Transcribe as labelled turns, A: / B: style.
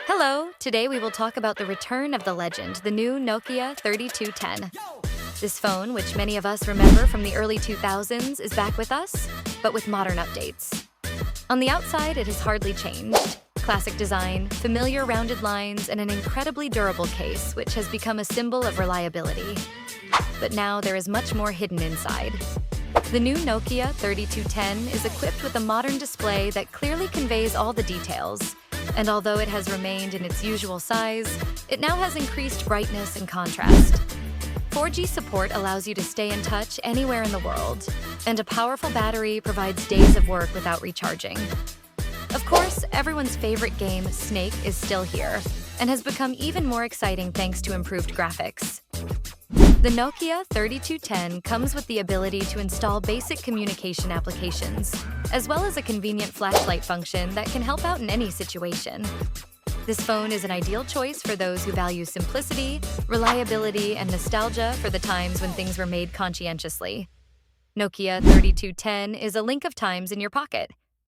A: Hello, today we will talk about the return of the legend, the new Nokia 3210. This phone, which many of us remember from the early 2000s, is back with us, but with modern updates. On the outside, it has hardly changed. Classic design, familiar rounded lines, and an incredibly durable case, which has become a symbol of reliability. But now there is much more hidden inside. The new Nokia 3210 is equipped with a modern display that clearly conveys all the details. And although it has remained in its usual size, it now has increased brightness and contrast. 4G support allows you to stay in touch anywhere in the world, and a powerful battery provides days of work without recharging. Of course, everyone's favorite game, Snake, is still here, and has become even more exciting thanks to improved graphics. The Nokia 3210 comes with the ability to install basic communication applications, as well as a convenient flashlight function that can help out in any situation. This phone is an ideal choice for those who value simplicity, reliability, and nostalgia for the times when things were made conscientiously. Nokia 3210 is a link of times in your pocket.